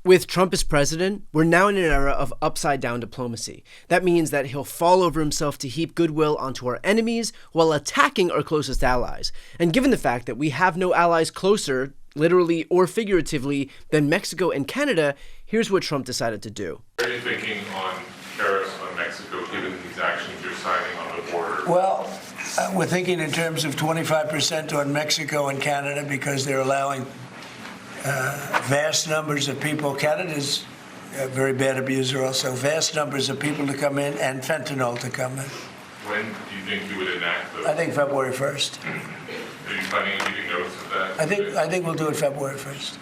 With Trump as president, we're now in an era of upside-down diplomacy. That means that he'll fall over himself to heap goodwill onto our enemies while attacking our closest allies. And given the fact that we have no allies closer, literally or figuratively, than Mexico and Canada, here's what Trump decided to do. What are you thinking on tariffs on Mexico, given these actions you're signing on the border? Well, we're thinking in terms of 25% on Mexico and Canada because they're allowing vast numbers of people. Canada's a very bad abuser also. Vast numbers of people to come in and fentanyl to come in. When do you think you would enact those? I think February 1st. Are you planning on giving notice of that? I think we'll do it February 1st.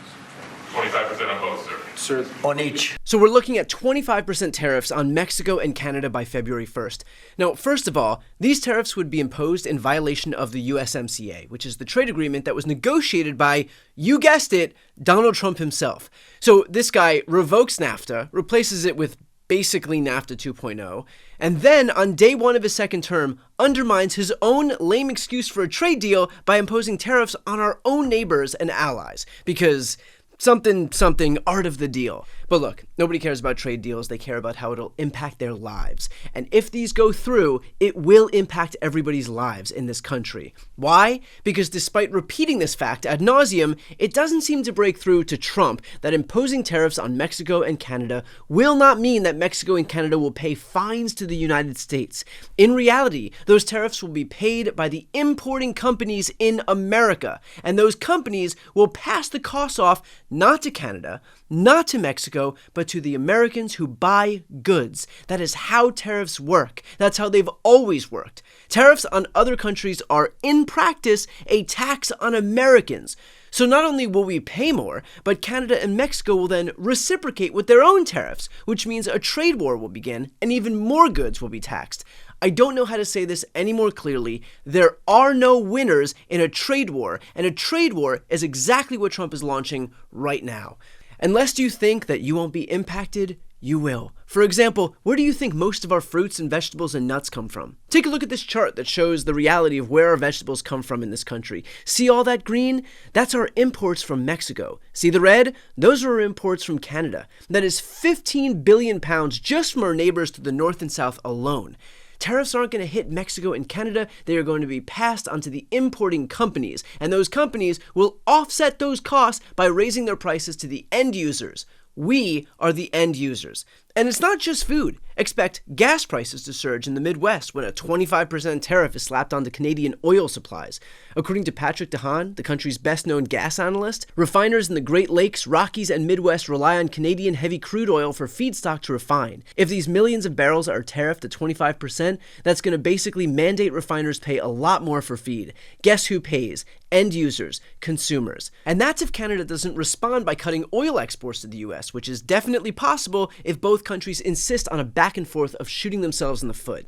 25% on both, sir? Sir, on each. So we're looking at 25% tariffs on Mexico and Canada by February 1st. Now, first of all, these tariffs would be imposed in violation of the USMCA, which is the trade agreement that was negotiated by, you guessed it, Donald Trump himself. So this guy revokes NAFTA, replaces it with basically NAFTA 2.0, and then on day one of his second term, undermines his own lame excuse for a trade deal by imposing tariffs on our own neighbors and allies, because something art of the deal. But look, nobody cares about trade deals. They care about how it'll impact their lives. And if these go through, it will impact everybody's lives in this country. Why? Because despite repeating this fact ad nauseum, it doesn't seem to break through to Trump that imposing tariffs on Mexico and Canada will not mean that Mexico and Canada will pay fines to the United States. In reality, those tariffs will be paid by the importing companies in America, and those companies will pass the costs off not to Canada, not to Mexico, but to the Americans who buy goods. That is how tariffs work. That's how they've always worked. Tariffs on other countries are, in practice, a tax on Americans. So not only will we pay more, but Canada and Mexico will then reciprocate with their own tariffs, which means a trade war will begin and even more goods will be taxed. I don't know how to say this any more clearly. There are no winners in a trade war, and a trade war is exactly what Trump is launching right now. Unless you think that you won't be impacted, you will. For example, where do you think most of our fruits and vegetables and nuts come from? Take a look at this chart that shows the reality of where our vegetables come from in this country. See all that green? That's our imports from Mexico. See the red? Those are our imports from Canada. That is 15 billion pounds just from our neighbors to the north and south alone. Tariffs aren't going to hit Mexico and Canada. They are going to be passed onto the importing companies, and those companies will offset those costs by raising their prices to the end users. We are the end users. And it's not just food. Expect gas prices to surge in the Midwest when a 25% tariff is slapped onto Canadian oil supplies. According to Patrick DeHaan, the country's best-known gas analyst, refiners in the Great Lakes, Rockies, and Midwest rely on Canadian heavy crude oil for feedstock to refine. If these millions of barrels are tariffed at 25%, that's going to basically mandate refiners pay a lot more for feed. Guess who pays? End users, consumers. And that's if Canada doesn't respond by cutting oil exports to the US, which is definitely possible if both countries insist on a back and forth of shooting themselves in the foot.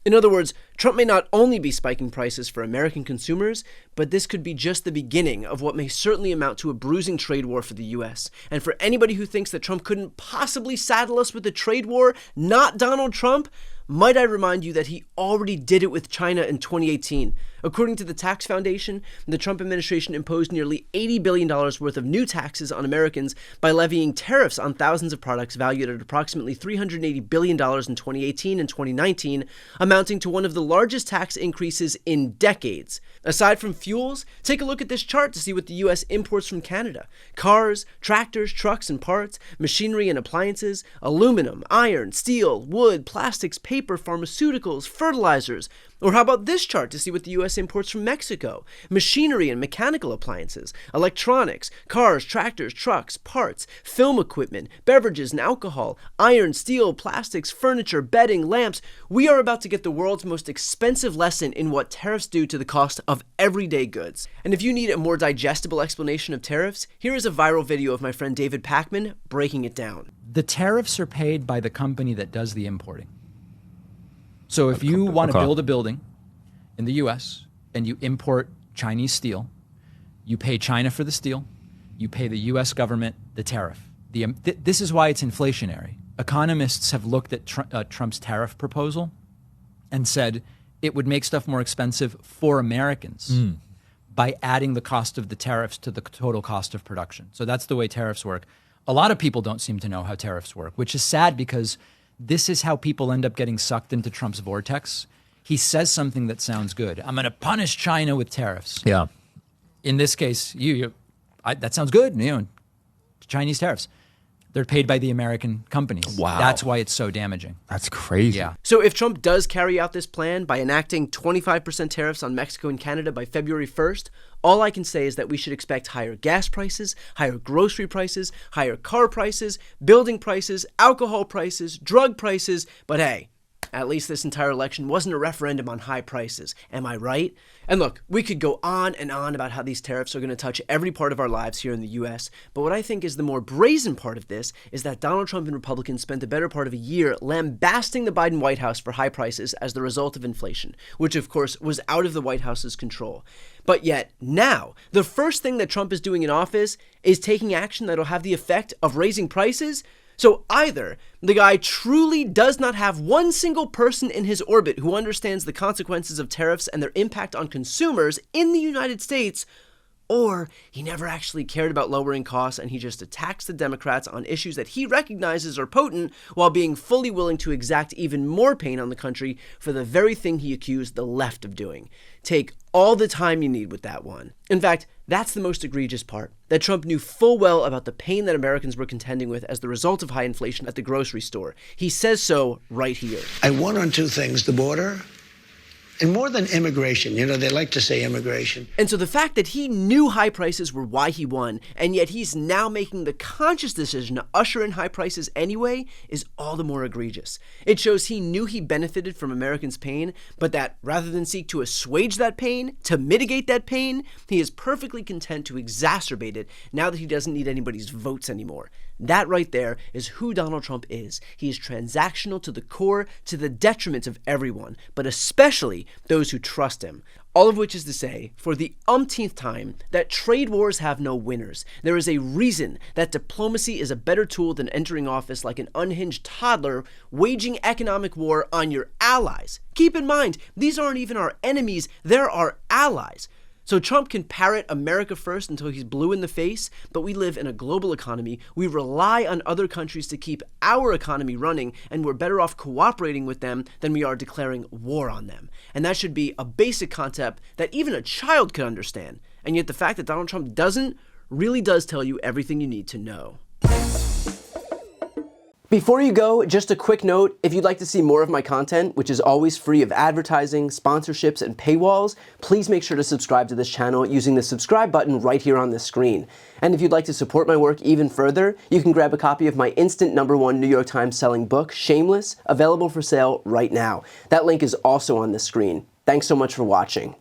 In other words, Trump may not only be spiking prices for American consumers, but this could be just the beginning of what may certainly amount to a bruising trade war for the US. And for anybody who thinks that Trump couldn't possibly saddle us with a trade war, not Donald Trump, might I remind you that he already did it with China in 2018. According to the Tax Foundation, the Trump administration imposed nearly $80 billion worth of new taxes on Americans by levying tariffs on thousands of products valued at approximately $380 billion in 2018 and 2019, amounting to one of the largest tax increases in decades. Aside from fuels, take a look at this chart to see what the U.S. imports from Canada. Cars, tractors, trucks and parts, machinery and appliances, aluminum, iron, steel, wood, plastics, paper, pharmaceuticals, fertilizers. Or how about this chart to see what the U.S. imports from Mexico? Machinery and mechanical appliances, electronics, cars, tractors, trucks, parts, film equipment, beverages and alcohol, iron, steel, plastics, furniture, bedding, lamps. We are about to get the world's most expensive lesson in what tariffs do to the cost of everyday goods. And if you need a more digestible explanation of tariffs, here is a viral video of my friend David Pakman breaking it down. The tariffs are paid by the company that does the importing. So if you want to build a building in the U.S. and you import Chinese steel, you pay China for the steel, you pay the U.S. government the tariff. This is why it's inflationary. Economists have looked at Trump's tariff proposal and said it would make stuff more expensive for Americans by adding the cost of the tariffs to the total cost of production. So that's the way tariffs work. A lot of people don't seem to know how tariffs work, which is sad because this is how people end up getting sucked into Trump's vortex. He says something that sounds good. I'm going to punish China with tariffs. Yeah. In this case, that sounds good. Chinese tariffs. They're paid by the American companies. Wow. That's why it's so damaging. That's crazy. Yeah. So if Trump does carry out this plan by enacting 25% tariffs on Mexico and Canada by February 1st, all I can say is that we should expect higher gas prices, higher grocery prices, higher car prices, building prices, alcohol prices, drug prices. But hey, at least this entire election wasn't a referendum on high prices. Am I right? And look, we could go on and on about how these tariffs are going to touch every part of our lives here in the US, but what I think is the more brazen part of this is that Donald Trump and Republicans spent the better part of a year lambasting the Biden White House for high prices as the result of inflation, which of course was out of the White House's control. But yet, now, the first thing that Trump is doing in office is taking action that'll have the effect of raising prices. So either the guy truly does not have one single person in his orbit who understands the consequences of tariffs and their impact on consumers in the United States, or he never actually cared about lowering costs and he just attacks the Democrats on issues that he recognizes are potent while being fully willing to exact even more pain on the country for the very thing he accused the left of doing. Take all the time you need with that one. In fact, that's the most egregious part, that Trump knew full well about the pain that Americans were contending with as the result of high inflation at the grocery store. He says so right here. I won on two things, the border and more than immigration. They like to say immigration. And so the fact that he knew high prices were why he won, and yet he's now making the conscious decision to usher in high prices anyway, is all the more egregious. It shows he knew he benefited from Americans' pain, but that rather than seek to assuage that pain, to mitigate that pain, he is perfectly content to exacerbate it now that he doesn't need anybody's votes anymore. That right there is who Donald Trump is. He is transactional to the core, to the detriment of everyone, but especially those who trust him. All of which is to say, for the umpteenth time, that trade wars have no winners. There is a reason that diplomacy is a better tool than entering office like an unhinged toddler waging economic war on your allies. Keep in mind, these aren't even our enemies, they're our allies. So Trump can parrot America first until he's blue in the face, but we live in a global economy. We rely on other countries to keep our economy running, and we're better off cooperating with them than we are declaring war on them. And that should be a basic concept that even a child could understand. And yet the fact that Donald Trump doesn't really does tell you everything you need to know. Before you go, just a quick note, if you'd like to see more of my content, which is always free of advertising, sponsorships, and paywalls, please make sure to subscribe to this channel using the subscribe button right here on the screen. And if you'd like to support my work even further, you can grab a copy of my instant #1 New York Times selling book, Shameless, available for sale right now. That link is also on the screen. Thanks so much for watching.